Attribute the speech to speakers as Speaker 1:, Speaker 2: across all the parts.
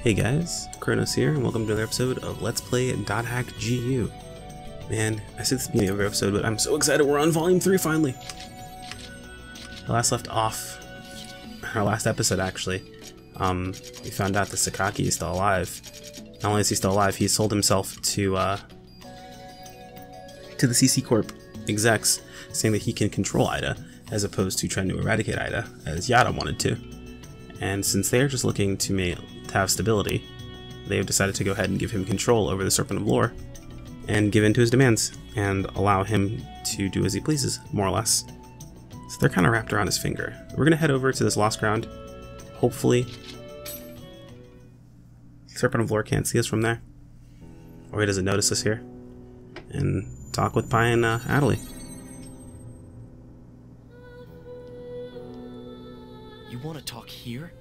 Speaker 1: Hey guys, Kronos here, and welcome to another episode of Let's Play .hack GU. Man, I said this at the beginning of every episode, but I'm so excited we're on Volume 3 finally! I last left off, our last episode actually, we found out that Sakaki is still alive. Not only is he still alive, he sold himself to the CC Corp execs, saying that he can control Ida, as opposed to trying to eradicate Ida, as Yada wanted to. And since they're just looking to have stability, they have decided to go ahead and give him control over the Serpent of Lore, and give in to his demands, and allow him to do as he pleases, more or less. So they're kind of wrapped around his finger. We're going to head over to this lost ground. Hopefully, Serpent of Lore can't see us from there, or he doesn't notice us here, and talk with Pi and Adelie.
Speaker 2: You want to talk here?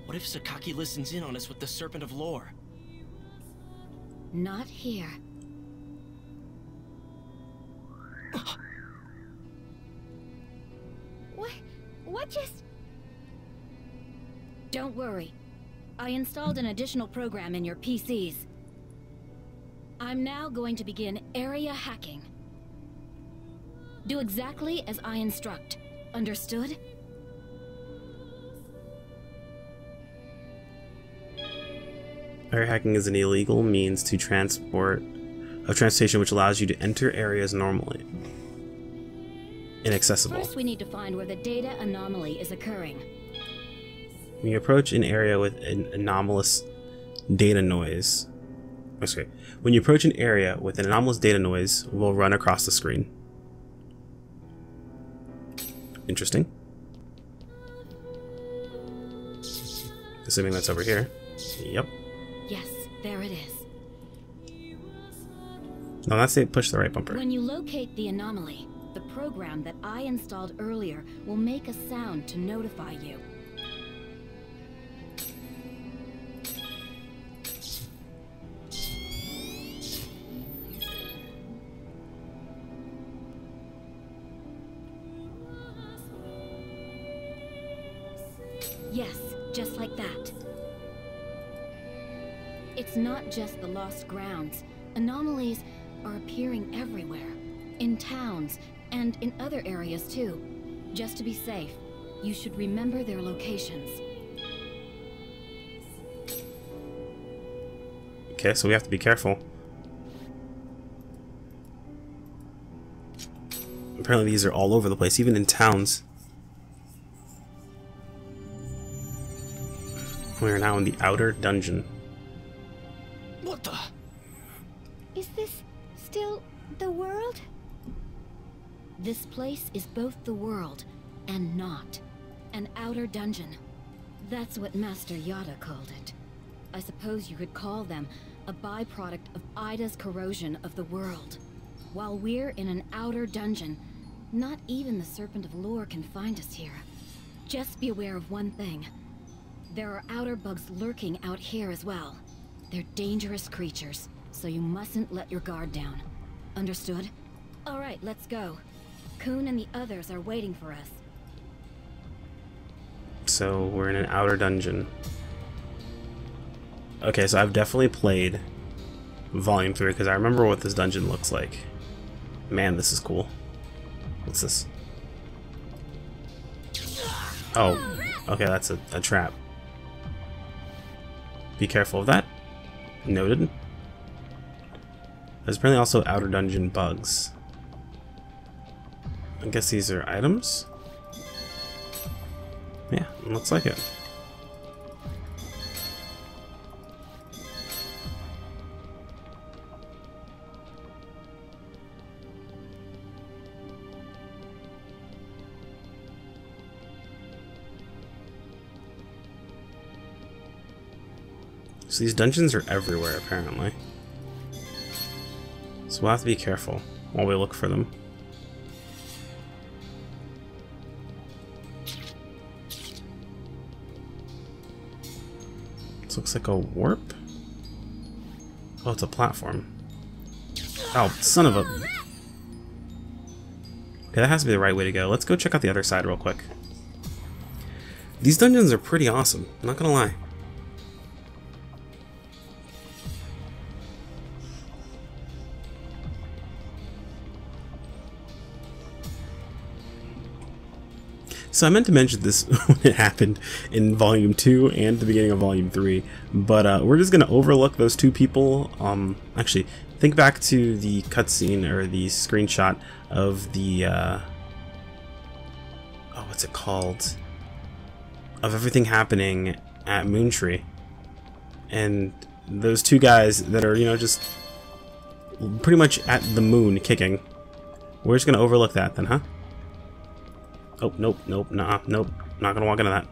Speaker 2: What if Sakaki listens in on us with the Serpent of Lore?
Speaker 3: Not here. What just... Don't worry. I installed an additional program in your PCs. I'm now going to begin area hacking. Do exactly as I instruct. Understood?
Speaker 1: Area hacking is an illegal means to transportation which allows you to enter areas normally inaccessible.
Speaker 3: First, we need to find where the data anomaly is occurring.
Speaker 1: When you approach an area with an anomalous data noise, when you approach an area with an anomalous data noise, will run across the screen. Interesting. Assuming that's over here. Yep.
Speaker 3: Yes, there it is.
Speaker 1: No, that's it. Push the right bumper.
Speaker 3: When you locate the anomaly, the program that I installed earlier will make a sound to notify you. Yes, just like that. It's not just the lost grounds. Anomalies are appearing everywhere. In towns, and in other areas too. Just to be safe, you should remember their locations.
Speaker 1: Okay, so we have to be careful. Apparently these are all over the place, even in towns. We are now in the outer dungeon.
Speaker 2: What the?
Speaker 3: Is this still the world? This place is both the world and not. An outer dungeon. That's what Master Yada called it. I suppose you could call them a byproduct of Ida's corrosion of the world. While we're in an outer dungeon, not even the Serpent of Lore can find us here. Just be aware of one thing. There are outer bugs lurking out here as well. They're dangerous creatures, so you mustn't let your guard down. Understood? All right, let's go. Kun and the others are waiting for us.
Speaker 1: So we're in an outer dungeon. Okay, so I've definitely played Volume 3 because I remember what this dungeon looks like. Man, this is cool. What's this? Oh, okay, that's a trap. Be careful of that. Noted. There's apparently also outer dungeon bugs. I guess these are items? Yeah, looks like it. So these dungeons are everywhere, apparently. So we'll have to be careful while we look for them. This looks like a warp. Oh, it's a platform. Oh, son of a... Okay, that has to be the right way to go. Let's go check out the other side real quick. These dungeons are pretty awesome, I'm not gonna lie. So I meant to mention this when it happened in Volume 2 and the beginning of Volume 3, but we're just going to overlook those two people. Actually, think back to the cutscene or the screenshot of the, oh, what's it called? Of everything happening at Moontree. And those two guys that are, you know, just pretty much at the moon kicking. We're just going to overlook that then, huh? Oh, nope, nope, nah, nope. Not gonna walk into that.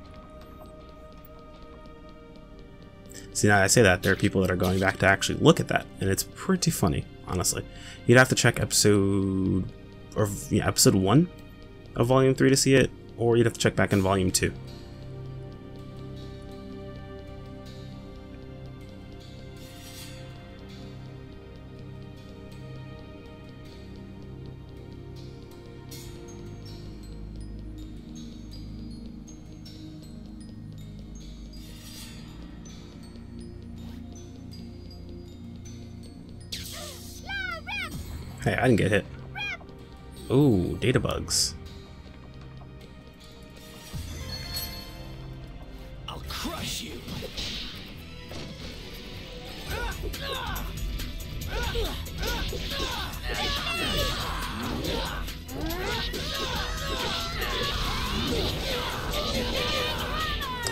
Speaker 1: See, now that I say that, there are people that are going back to actually look at that, and it's pretty funny, honestly. You'd have to check episode 1 of Volume 3 to see it, or you'd have to check back in Volume 2. Hey, I didn't get hit. Ooh, data bugs.
Speaker 2: I'll crush you.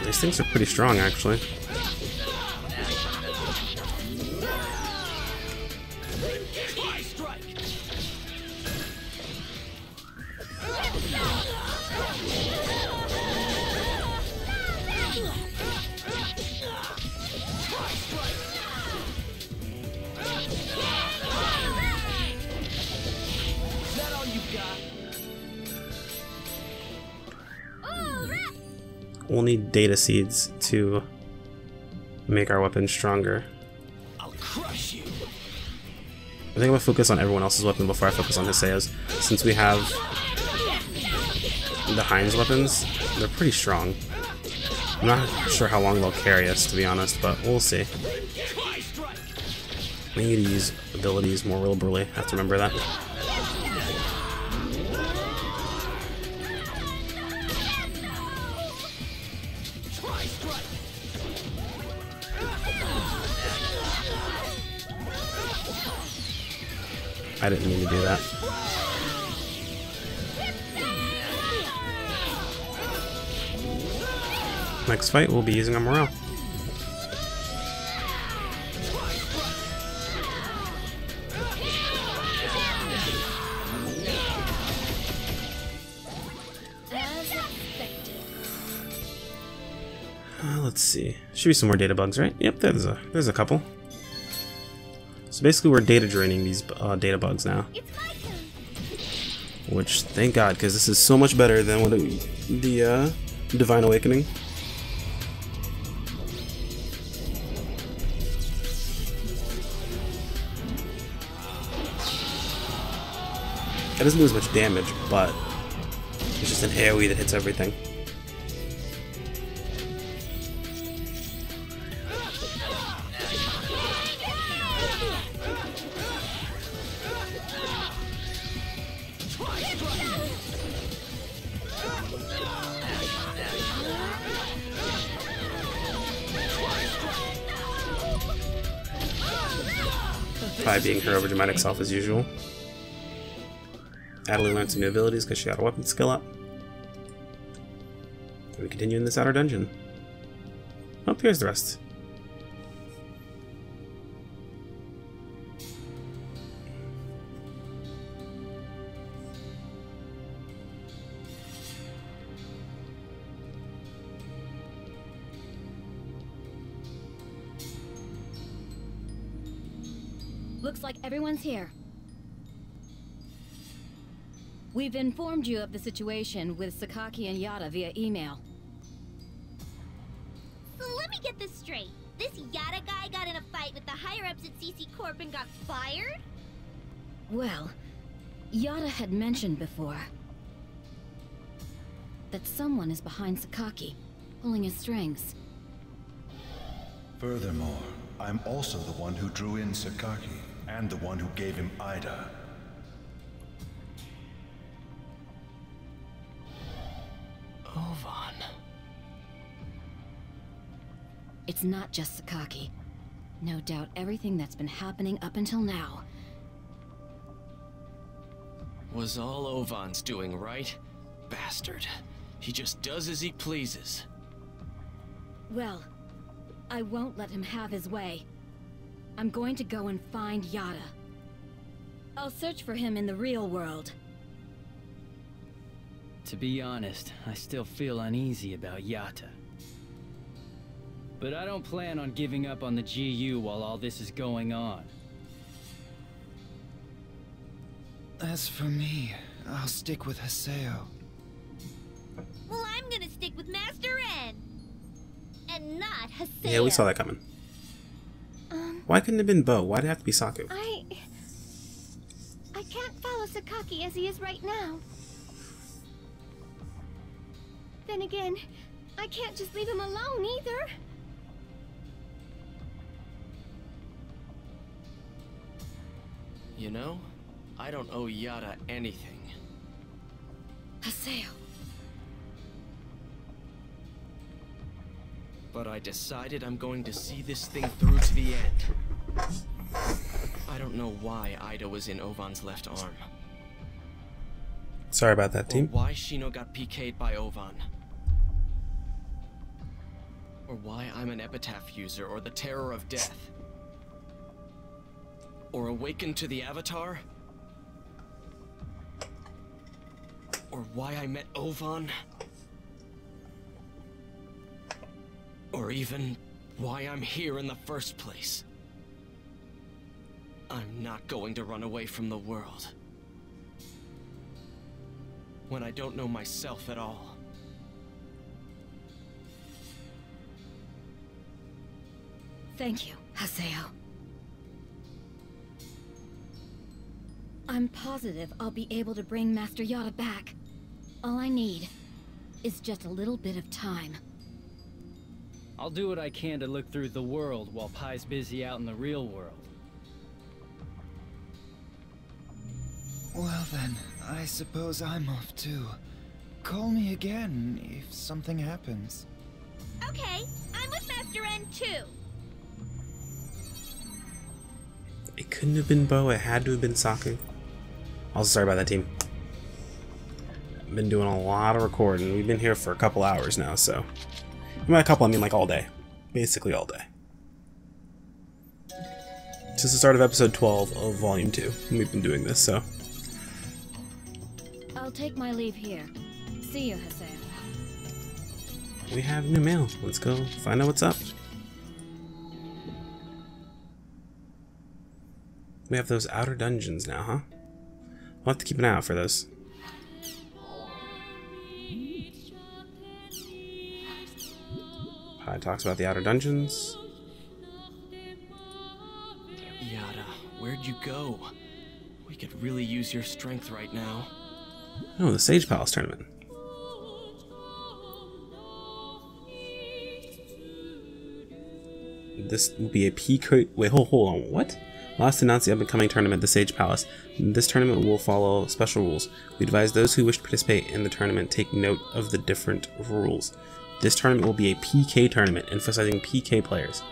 Speaker 1: These things are pretty strong, actually. We'll need data seeds to make our weapons stronger.
Speaker 2: I'll crush you.
Speaker 1: I think I'm gonna focus on everyone else's weapon before I focus on Hisea's. Since we have the Heinz weapons, they're pretty strong. I'm not sure how long they'll carry us, to be honest, but we'll see. We need to use abilities more liberally. I have to remember that. I didn't mean to do that. Next fight, we'll be using our morale. Let's see. Should be some more data bugs, right? Yep, there's a couple. So basically, we're data draining these data bugs now. Which, thank God, because this is so much better than what the Divine Awakening. It doesn't do as much damage, but it's just an AoE that hits everything. Probably being her overdramatic self as usual. Adelie learned some new abilities because she got a weapon skill up. And we continue in this outer dungeon. Oh, here's the rest.
Speaker 3: Looks like everyone's here. We've informed you of the situation with Sakaki and Yada via email.
Speaker 4: So let me get this straight. This Yada guy got in a fight with the higher-ups at CC Corp and got fired?
Speaker 3: Well, Yada had mentioned before that someone is behind Sakaki, pulling his strings.
Speaker 5: Furthermore, I'm also the one who drew in Sakaki, and the one who gave him Ida.
Speaker 3: It's not just Sakaki. No doubt everything that's been happening up until now.
Speaker 2: Was all Ovan's doing, right? Bastard. He just does as he pleases.
Speaker 3: Well, I won't let him have his way. I'm going to go and find Yada. I'll search for him in the real world.
Speaker 6: To be honest, I still feel uneasy about Yata. But I don't plan on giving up on the GU while all this is going on.
Speaker 7: As for me, I'll stick with Haseo.
Speaker 4: Well, I'm gonna stick with Master N. And not Haseo.
Speaker 1: Yeah, we saw that coming. Why couldn't it have been Bo? Why'd it have to be Saku?
Speaker 3: I can't follow Sakaki as he is right now. Then again, I can't just leave him alone either.
Speaker 2: You know, I don't owe Yada anything.
Speaker 3: Haseo.
Speaker 2: But I decided I'm going to see this thing through to the end. I don't know why Ida was in Ovan's left arm.
Speaker 1: Sorry about that,
Speaker 2: Or
Speaker 1: team.
Speaker 2: why Shino got PK'd by Ovan. Or why I'm an epitaph user or the terror of death. Or awakened to the Avatar. Or why I met Ovan. Or even why I'm here in the first place. I'm not going to run away from the world. When I don't know myself at all.
Speaker 3: Thank you, Haseo. I'm positive I'll be able to bring Master Yada back. All I need is just a little bit of time.
Speaker 6: I'll do what I can to look through the world while Pai's busy out in the real world.
Speaker 7: Well then, I suppose I'm off too. Call me again if something happens.
Speaker 4: Okay, I'm with Master N too.
Speaker 1: It couldn't have been Bo, it had to have been Saku. Also, sorry about that, team. I've been doing a lot of recording. We've been here for a couple hours now, so... By a couple, I mean like all day. Basically all day. Since the start of episode 12 of Volume 2, we've been doing this, so...
Speaker 3: I'll take my leave here. See you, Haseo.
Speaker 1: We have new mail. Let's go find out what's up. We have those outer dungeons now, huh? We'll have to keep an eye out for those. Pai talks about the outer dungeons.
Speaker 2: Yada, where'd you go? We could really use your strength right now.
Speaker 1: Oh, the Sage Palace tournament. This will be a PK. Wait, hold on. What? Last announced the up-and-coming tournament, the Sage Palace. This tournament will follow special rules. We advise those who wish to participate in the tournament take note of the different rules. This tournament will be a PK tournament, emphasizing PK players.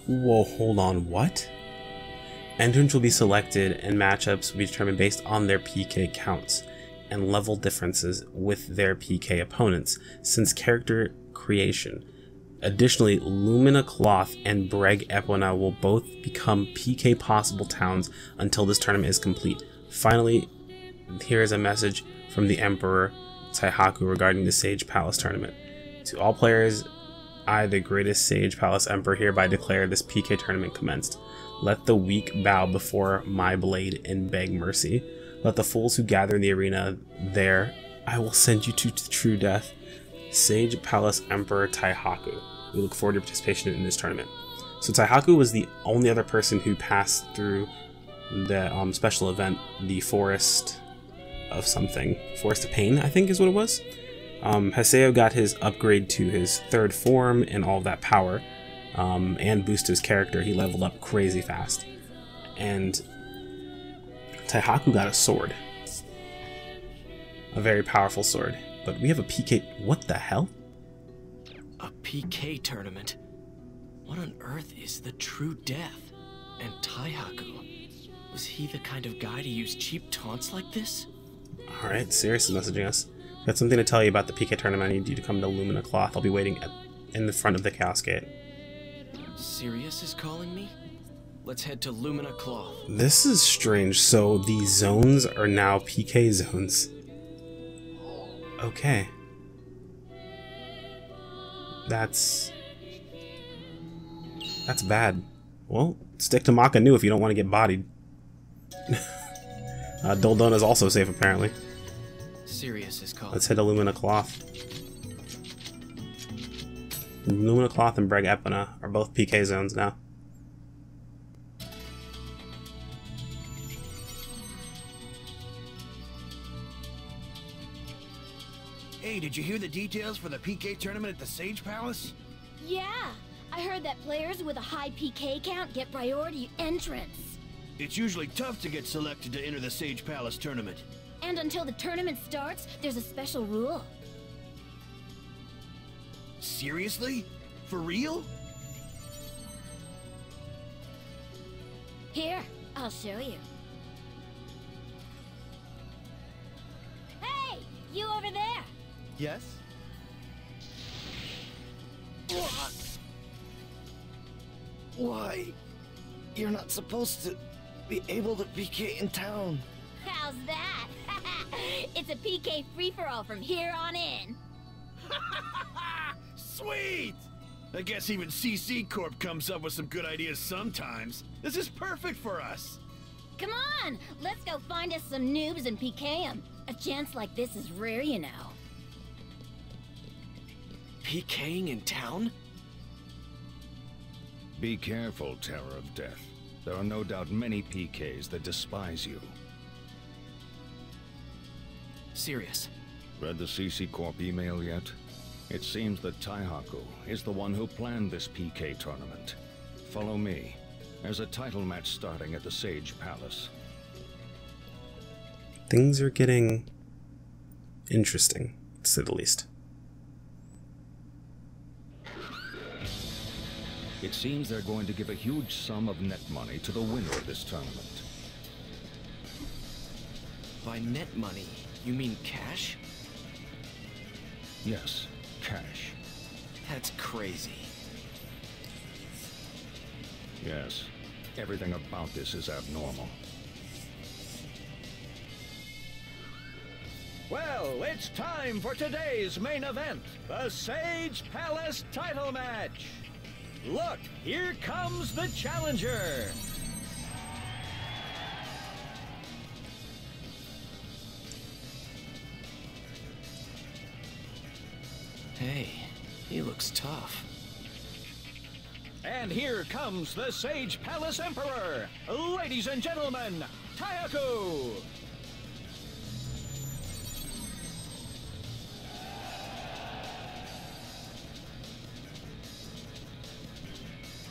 Speaker 1: Whoa, hold on, what? Entrants will be selected and matchups will be determined based on their PK counts and level differences with their PK opponents since character creation. Additionally, Lumina Cloth and Breg Epona will both become PK possible towns until this tournament is complete. Finally, here is a message from the Emperor Taihaku regarding the Sage Palace tournament. To all players, I, the greatest Sage Palace Emperor, hereby declare this PK tournament commenced. Let the weak bow before my blade and beg mercy. Let the fools who gather in the arena there, I will send you to true death. Sage Palace Emperor Taihaku. We look forward to your participation in this tournament. So Taihaku was the only other person who passed through the special event, the Forest of something. Forest of Pain, I think is what it was. Haseo got his upgrade to his third form and all of that power. and boost his character. He leveled up crazy fast. And Taihaku got a sword. A very powerful sword. But we have a PK... What the hell?
Speaker 2: A PK tournament? What on earth is the true death? And Taihaku? Was he the kind of guy to use cheap taunts like this?
Speaker 1: Alright, Sirius is messaging us. Got something to tell you about the PK tournament. I need you to come to Lumina Cloth. I'll be waiting in the front of the Chaos Gate.
Speaker 2: Sirius is calling me? Let's head to Lumina Cloth.
Speaker 1: This is strange. So the zones are now PK zones. Okay. That's bad. Well, stick to Maka Nu if you don't want to get bodied. Doldona's also safe, apparently.
Speaker 2: Sirius is calling.
Speaker 1: Let's head to Lumina Cloth. Lumina Cloth and Breg Epina are both PK zones now.
Speaker 8: Hey, did you hear the details for the PK tournament at the Sage Palace?
Speaker 3: Yeah, I heard that players with a high PK count get priority entrance.
Speaker 8: It's usually tough to get selected to enter the Sage Palace tournament.
Speaker 3: And until the tournament starts, there's a special rule.
Speaker 8: Seriously? For real?
Speaker 3: Here, I'll show you. Hey, you over there!
Speaker 7: Yes?
Speaker 8: What? Why? You're not supposed to be able to PK in town.
Speaker 3: How's that? It's a PK free-for-all from here on in.
Speaker 8: Sweet! I guess even CC Corp comes up with some good ideas sometimes. This is perfect for us.
Speaker 3: Come on, let's go find us some noobs and PK 'em. A chance like this is rare, you know.
Speaker 2: PKing in town?
Speaker 5: Be careful, Terror of Death. There are no doubt many PKs that despise you.
Speaker 2: Sirius.
Speaker 5: Read the CC Corp email yet? It seems that Taihaku is the one who planned this PK tournament. Follow me. There's a title match starting at the Sage Palace.
Speaker 1: Things are getting interesting, to say the least.
Speaker 5: It seems they're going to give a huge sum of net money to the winner of this tournament.
Speaker 2: By net money, you mean cash?
Speaker 5: Yes, cash.
Speaker 2: That's crazy.
Speaker 5: Yes, everything about this is abnormal.
Speaker 9: Well, it's time for today's main event, the Sage Palace title match. Look, here comes the challenger.
Speaker 2: Hey, he looks tough.
Speaker 9: And here comes the Sage Palace Emperor. Ladies and gentlemen, Taihaku.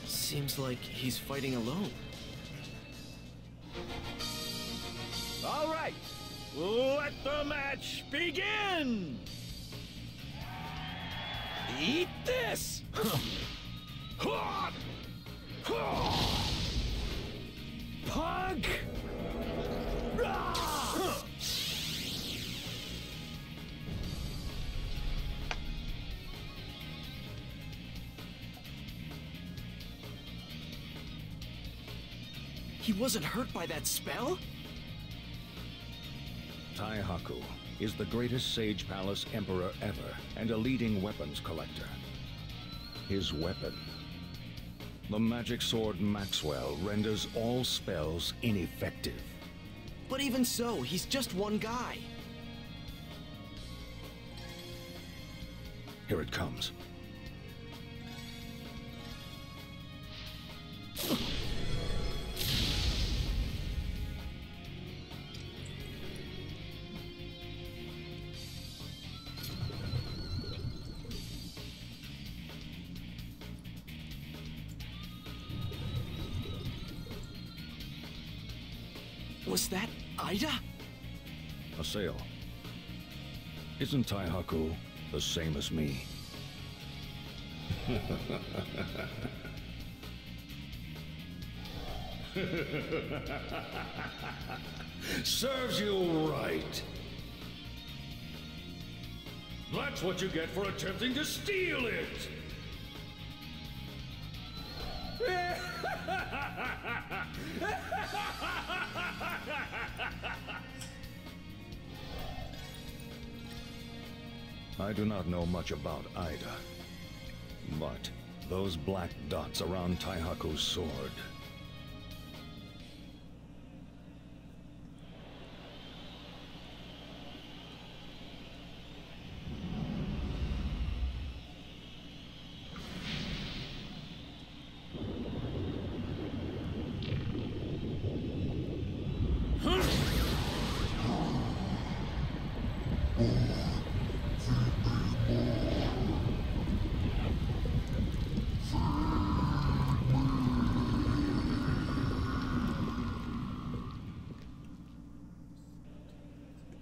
Speaker 2: Seems like he's fighting alone.
Speaker 9: All right, let the match begin. Eat this! Punk!
Speaker 2: He wasn't hurt by that spell?
Speaker 5: Taihaku is the greatest Sage Palace Emperor ever and a leading weapons collector. His weapon, the magic sword Maxwell, renders all spells ineffective.
Speaker 2: But even so, he's just one guy.
Speaker 5: Here it comes.
Speaker 2: Was that Ida?
Speaker 5: Haseo, isn't Taihaku the same as me? Serves you right. That's what you get for attempting to steal it. I do not know much about Ida, but those black dots around Taihaku's sword.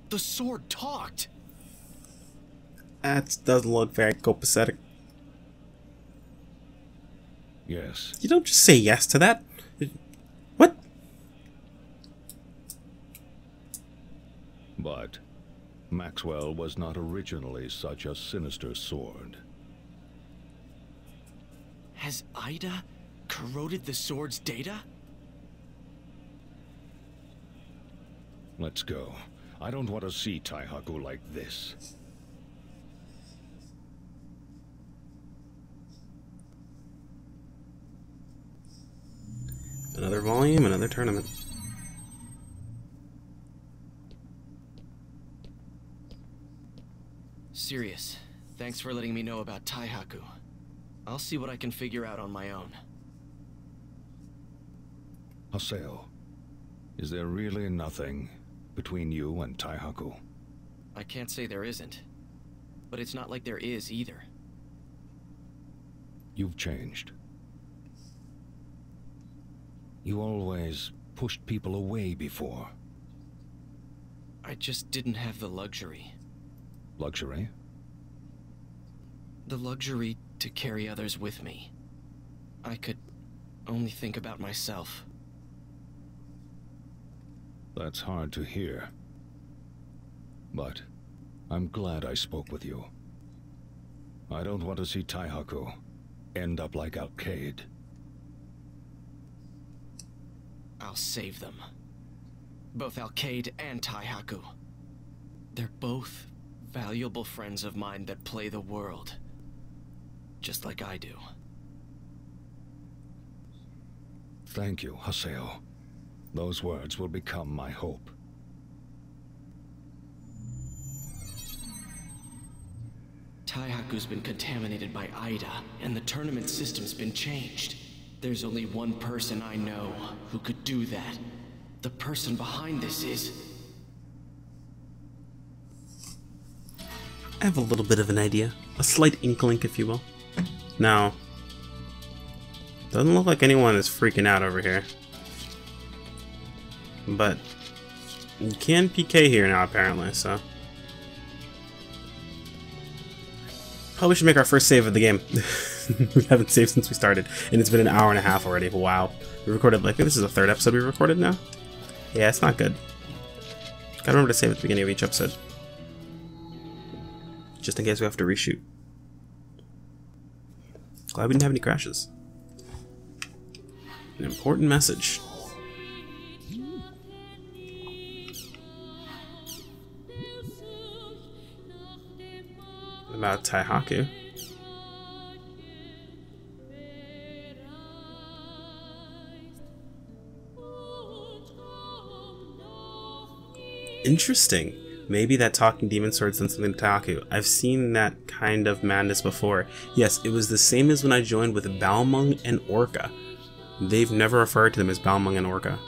Speaker 2: The sword talked.
Speaker 1: That doesn't look very copacetic.
Speaker 5: Yes.
Speaker 1: You don't just say yes to that. What?
Speaker 5: But Maxwell was not originally such a sinister sword.
Speaker 2: Has Ida corroded the sword's data?
Speaker 5: Let's go. I don't want to see Taihaku like this.
Speaker 1: Another volume, another tournament.
Speaker 2: Serious. Thanks for letting me know about Taihaku. I'll see what I can figure out on my own.
Speaker 5: Haseo, is there really nothing between you and Taihaku?
Speaker 2: I can't say there isn't, but it's not like there is either.
Speaker 5: You've changed. You always pushed people away before.
Speaker 2: I just didn't have the luxury.
Speaker 5: Luxury?
Speaker 2: The luxury to carry others with me. I could only think about myself.
Speaker 5: That's hard to hear. But I'm glad I spoke with you. I don't want to see Taihaku end up like Arcade.
Speaker 2: I'll save them. Both Arcade and Taihaku. They're both valuable friends of mine that play the world. Just like I do.
Speaker 5: Thank you, Haseo. Those words will become my hope.
Speaker 2: Taihaku's been contaminated by Ida, and the tournament system's been changed. There's only one person I know who could do that. The person behind this is...
Speaker 1: I have a little bit of an idea. A slight inkling, if you will. Now, doesn't look like anyone is freaking out over here. But you can PK here now, apparently, so... Probably should make our first save of the game. We haven't saved since we started, and it's been an hour and a half already. Wow. We recorded, like, this is the third episode we recorded now? Yeah, it's not good. Gotta remember to save at the beginning of each episode. Just in case we have to reshoot. Glad we didn't have any crashes. An important message. About Taihaku. Interesting. Maybe that talking demon sword's done something to Taihaku. I've seen that kind of madness before. Yes, it was the same as when I joined with Balmung and Orca. They've never referred to them as Balmung and Orca.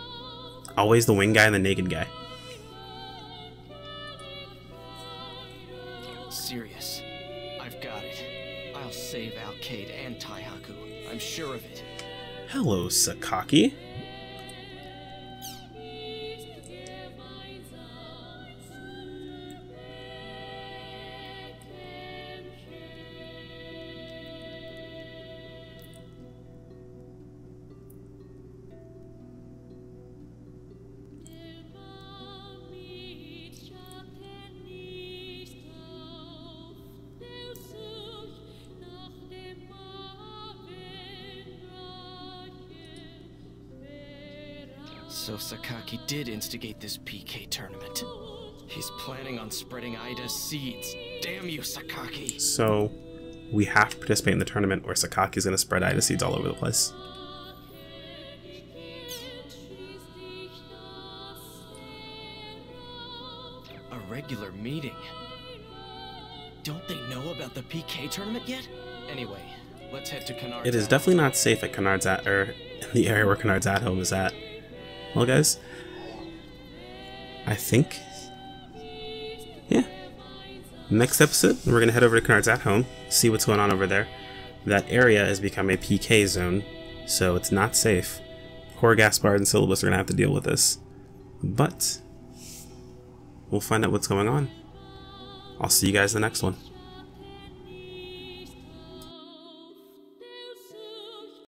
Speaker 1: Always the wing guy and the naked guy.
Speaker 2: Serious. I've got it. I'll save Arcade and Taihaku. I'm sure of it.
Speaker 1: Hello, Sakaki.
Speaker 2: So Sakaki did instigate this PK tournament. He's planning on spreading Ida's seeds. Damn you, Sakaki!
Speaker 1: So, we have to participate in the tournament or Sakaki's gonna spread Ida seeds all over the place.
Speaker 2: A regular meeting? Don't they know about the PK tournament yet? Anyway, let's head to Kennard's.
Speaker 1: It is definitely not safe at Kennard's in the area where Kennard's at home is at. Well, guys, I think, yeah. Next episode, we're gonna head over to Kennard's at home, see what's going on over there. That area has become a PK zone, so it's not safe. Poor Gaspard and Syllabus are gonna have to deal with this, but we'll find out what's going on. I'll see you guys in the next one.